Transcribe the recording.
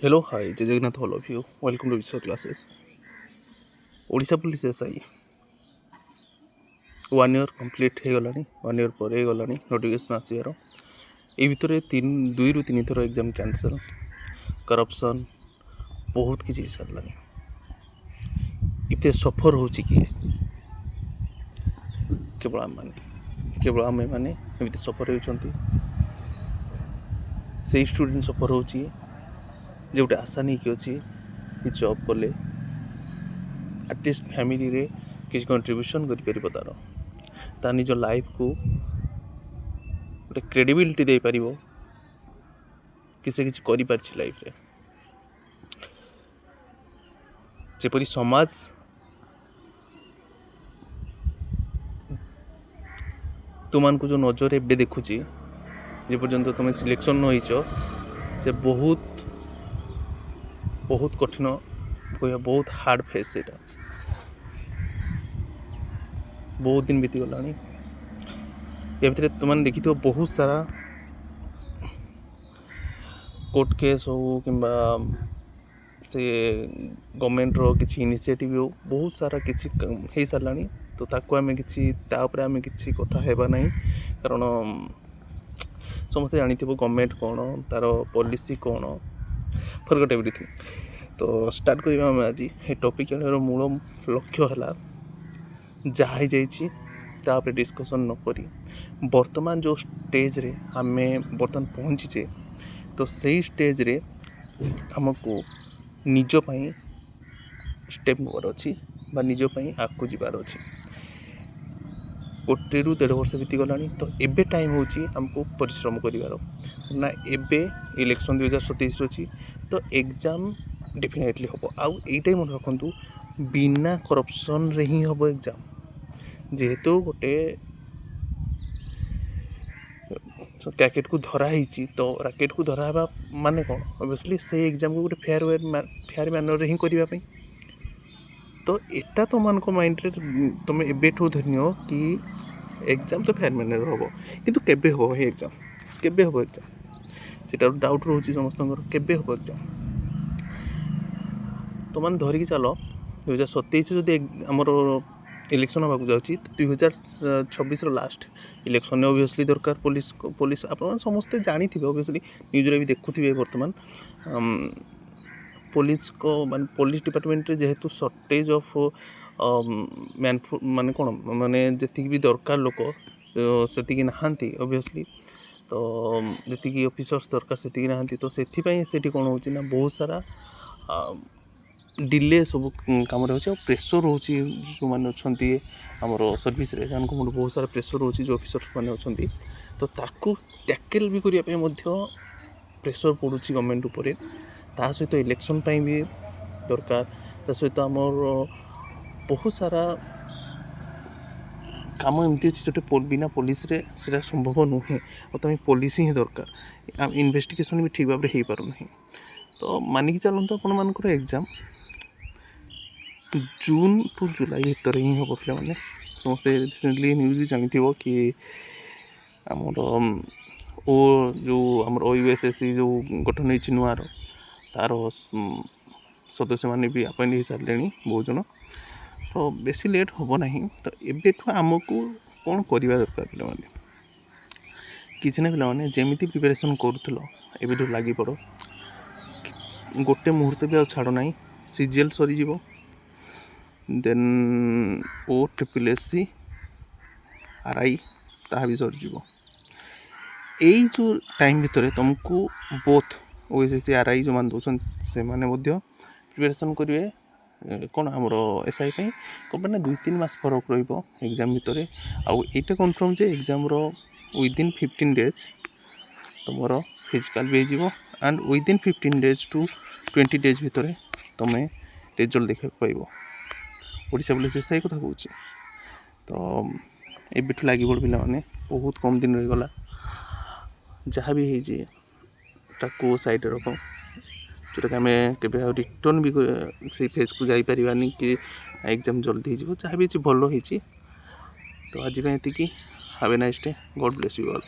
Hello, hi, Jai Jagannath, all of you. Welcome to Vishwa Classes. Odisha Police SI 1 year complete ହେଇଗଲାଣି 1 year ପରେ ହେଇଗଲାଣି notification ଆସିବାର। ଏଇ ଭିତରେ 2ରୁ 3 ଥର ଏକ୍ଜାମ୍ କ୍ୟାନସଲ୍, କରପ୍ସନ୍ ବହୁତ କିଛି ହେଇସାରିଲାଣି। ଏଥିରେ ସଫର ହେଉଛି କିଏ? କେବଳ ଆମେମାନେ ଏମିତି ସଫର ହେଉଛନ୍ତି। ସେଇ ଷ୍ଟୁଡେଣ୍ଟ ସଫର ହେଉଛି ଯେ ଗୋଟେ ଆଶା ନେଇକି ଅଛି କି ଜବ୍ କଲେ ଆଟଲିଷ୍ଟ ଫ୍ୟାମିଲିରେ କିଛି କଣ୍ଟ୍ରିବ୍ୟୁସନ୍ କରିପାରିବ, ତା ନିଜ ଲାଇଫ୍କୁ ଗୋଟେ କ୍ରେଡ଼ିବିଲିଟି ଦେଇପାରିବ କି ସେ କିଛି କରିପାରିଛି ଲାଇଫ୍ରେ। ଯେପରି ସମାଜ ତୁମମାନଙ୍କୁ ଯେଉଁ ନଜରରେ ଏବେ ଦେଖୁଛି, ଯେପର୍ଯ୍ୟନ୍ତ ତୁମେ ସିଲେକ୍ସନ୍ ନ ହେଇଛ, ସେ ବହୁତ କଠିନ କହିବା, ବହୁତ ହାର୍ଡ଼ ଫେସ୍। ସେଇଟା ବହୁତ ଦିନ ବିତିଗଲାଣି। ଏ ଭିତରେ ତୁମମାନେ ଦେଖିଥିବ ବହୁତ ସାରା କୋର୍ଟ କେସ୍ ହଉ କିମ୍ବା ସେ ଗଭର୍ଣ୍ଣମେଣ୍ଟର କିଛି ଇନିସିଏଟିଭ୍ ହଉ, ବହୁତ ସାରା କିଛି ହେଇସାରିଲାଣି। ତ ତା ଉପରେ ଆମେ କିଛି କଥା ହେବା ନାହିଁ, କାରଣ ସମସ୍ତେ ଜାଣିଥିବ ଗଭର୍ଣ୍ଣମେଣ୍ଟ କ'ଣ, ତା'ର ପଲିସି କ'ଣ, ଫରଗଟ୍ ଏଭ୍ରିଥିଙ୍ଗ। ତ ଷ୍ଟାର୍ଟ କରିବା ଆମେ ଆଜି। ଏ ଟପିକ୍ ଆଣିବାର ମୂଳ ଲକ୍ଷ୍ୟ ହେଲା ଯାହା ହେଇଯାଇଛି ତା ଉପରେ ଡିସ୍କସନ୍ ନ କରି ବର୍ତ୍ତମାନ ଯେଉଁ ଷ୍ଟେଜ୍ରେ ଆମେ ବର୍ତ୍ତମାନ ପହଞ୍ଚିଛେ, ତ ସେଇ ଷ୍ଟେଜ୍ରେ ଆମକୁ ନିଜ ପାଇଁ ଷ୍ଟେପ୍ ନେବାର ଅଛି ବା ନିଜ ପାଇଁ ଆଗକୁ ଯିବାର ଅଛି। 1 ରୁ 1.5 ବର୍ଷ ବିତିଗଲାଣି। ତ ଏବେ ଟାଇମ୍ ହେଉଛି ଆମକୁ ପରିଶ୍ରମ କରିବାର ନା। ଏବେ ଇଲେକ୍ସନ୍ 2027 ଅଛି, ତ ଏକ୍ଜାମ୍ ଡେଫିନେଟଲି ହେବ। ଆଉ ଏଇଟା ମନେ ରଖନ୍ତୁ, ବିନା କରପ୍ସନ୍ରେ ହିଁ ହେବ ଏକ୍ଜାମ୍। ଯେହେତୁ ଗୋଟେ ର୍ୟାକେଟ୍କୁ ଧରା ହେଇଛି, ତ ର୍ୟାକେଟ୍କୁ ଧରା ହେବା ମାନେ କ'ଣ, ଅବଭିୟସ୍ଲି ସେଇ ଏକ୍ଜାମ୍କୁ ଗୋଟେ ଫେୟାର୍ ମ୍ୟାନର୍ରେ ହିଁ କରିବା ପାଇଁ। ତ ଏଟା ତୁମମାନଙ୍କ ମାଇଣ୍ଡରେ ତୁମେ ଏବେଠୁ ଧରିନିଅ କି ଏକ୍ଜାମ୍ ତ ଫେୟାର୍ ମ୍ୟାନର୍ରେ ହେବ, କିନ୍ତୁ କେବେ ହେବ ହେ ଏକ୍ଜାମ୍? କେବେ ହେବ ଏକ୍ଜାମ୍? ସେଇଟା ଡାଉଟ୍ ରହୁଛି ସମସ୍ତଙ୍କର, କେବେ ହେବ ଏକ୍ଜାମ୍? ତୁମମାନେ ଧରିକି ଚାଲ 2027 ଯଦି ଆମର ଇଲେକ୍ସନ୍ ହେବାକୁ ଯାଉଛି, 2026ର ଲାଷ୍ଟ ଇଲେକ୍ସନ୍ରେ ଅବଭିୟସ୍ଲି ଦରକାର ପୋଲିସ୍। ଆପଣମାନେ ସମସ୍ତେ ଜାଣିଥିବେ, ଅବଭିୟସ୍ଲି ନ୍ୟୁଜ୍ରେ ବି ଦେଖୁଥିବେ। ବର୍ତ୍ତମାନ ପୋଲିସ୍ ଡିପାର୍ଟମେଣ୍ଟରେ ଯେହେତୁ ସର୍ଟେଜ୍ ଅଫ୍ ଯେତିକି ବି ଦରକାର ଲୋକ ସେତିକି ନାହାନ୍ତି, ଅବଭିୟସ୍ଲି। ତ ଯେତିକି ଅଫିସର୍ସ ଦରକାର ସେତିକି ନାହାନ୍ତି। ତ ସେଥିପାଇଁ ସେଠି କ'ଣ ହେଉଛି ନା, ବହୁତ ସାରା ଡିଲେ ସବୁ କାମରେ ହେଉଛି। ଆଉ ପ୍ରେସର୍ ରହୁଛି ଯେଉଁମାନେ ଅଛନ୍ତି ଆମର ସର୍ଭିସ୍ରେ, ସେମାନଙ୍କ ମୁଣ୍ଡ ବହୁତ ସାରା ପ୍ରେସର୍ ରହୁଛି ଯେଉଁ ଅଫିସର୍ସ ମାନେ ଅଛନ୍ତି। ତ ତାକୁ ଟ୍ୟାକେଲ୍ ବି କରିବା ପାଇଁ ମଧ୍ୟ ପ୍ରେସର୍ ପଡ଼ୁଛି ଗଭର୍ଣ୍ଣମେଣ୍ଟ ଉପରେ। ତା ସହିତ ଇଲେକ୍ସନ୍ ପାଇଁ ବି ଦରକାର। ତା ସହିତ ଆମର ବହୁତ ସାରା କାମ ଏମିତି ଅଛି ଯେଉଁଟା ବିନା ପୋଲିସରେ ସେଇଟା ସମ୍ଭବ ନୁହେଁ। ଆଉ ତୁମେ ପୋଲିସ ହିଁ ଦରକାର। ଇନଭେଷ୍ଟିଗେସନ୍ ବି ଠିକ୍ ଭାବରେ ହେଇପାରୁନାହିଁ। ତ ମାନିକି ଚାଲନ୍ତୁ, ଆପଣମାନଙ୍କର ଏକ୍ଜାମ୍ ଜୁନ୍ ଟୁ ଜୁଲାଇ ଭିତରେ ହିଁ ହେବ। ପିଲାମାନେ ସମସ୍ତେ ରିସେଣ୍ଟଲି ନ୍ୟୁଜ୍ ଜାଣିଥିବ କି ଆମର ଆମର OUSSC ଯେଉଁ ଗଠନ ହେଇଛି ନୂଆର, ତା'ର ସଦସ୍ୟମାନେ ବି ଆପଏଣ୍ଟ ହେଇସାରିଲେଣି ବହୁତ ଜଣ। ତ ବେଶୀ ଲେଟ୍ ହେବ ନାହିଁ। ତ ଏବେଠୁ ଆମକୁ କ'ଣ କରିବା ଦରକାର ପିଲାମାନେ? କିଛି ନା ପିଲାମାନେ, ଯେମିତି ପ୍ରିପାରେସନ୍ କରୁଥିଲ ଏବେଠୁ ଲାଗିପଡ଼। ଗୋଟେ ମୁହୂର୍ତ୍ତ ବି ଆଉ ଛାଡ଼ ନାହିଁ। CGL ସରିଯିବ, ଦେନ୍ OSSC RI ତାହା ବି ସରିଯିବ। ଏଇ ଯେଉଁ ଟାଇମ୍ ଭିତରେ ତୁମକୁ ବୋଥ୍ OSSC RI ଯେଉଁମାନେ ଦେଉଛନ୍ତି ସେମାନେ ମଧ୍ୟ ପ୍ରିପାରେସନ୍ କରିବେ। କ'ଣ ଆମର SI ପାଇଁ କ'ଣ ପାଇଁ ନା 2-3 ମାସ ଫରକ ରହିବ ଏକ୍ଜାମ୍ ଭିତରେ। ଆଉ ଏଇଟା କନଫର୍ମ ଯେ ଏକ୍ଜାମ୍ର ୱିଦିନ୍ 15 ଡେଜ୍ ତୁମର ଫିଜିକାଲ୍ ବି ହେଇଯିବ। And within 15 days to 20 days ଭିତରେ ତୁମେ ରେଜଲ୍ଟ ଦେଖିବାକୁ ପାଇବ। ଓଡ଼ିଶା ପୋଲିସ୍ SI କଥା କହୁଛି। ତ ଏବେଠୁ ଲାଗିପଡ଼ ପିଲାମାନେ, ବହୁତ କମ୍ ଦିନ ରହିଗଲା। ଯାହା ବି ହେଇଛି ତାକୁ ସାଇଡ଼୍ରେ ରଖ, ଯେଉଁଟାକି ଆମେ କେବେ ଆଉ ରିଟର୍ଣ୍ଣ ବି ସେଇ ଫେଜ୍କୁ ଯାଇପାରିବାନି କି ଏକ୍ଜାମ୍ ଜଲ୍ଦି ହେଇଯିବ। ଯାହା ବି ହେଇଛି ଭଲ ହେଇଛି। ତ ଆଜି ପାଇଁ ଏତିକି। Have a nice day. God bless you all.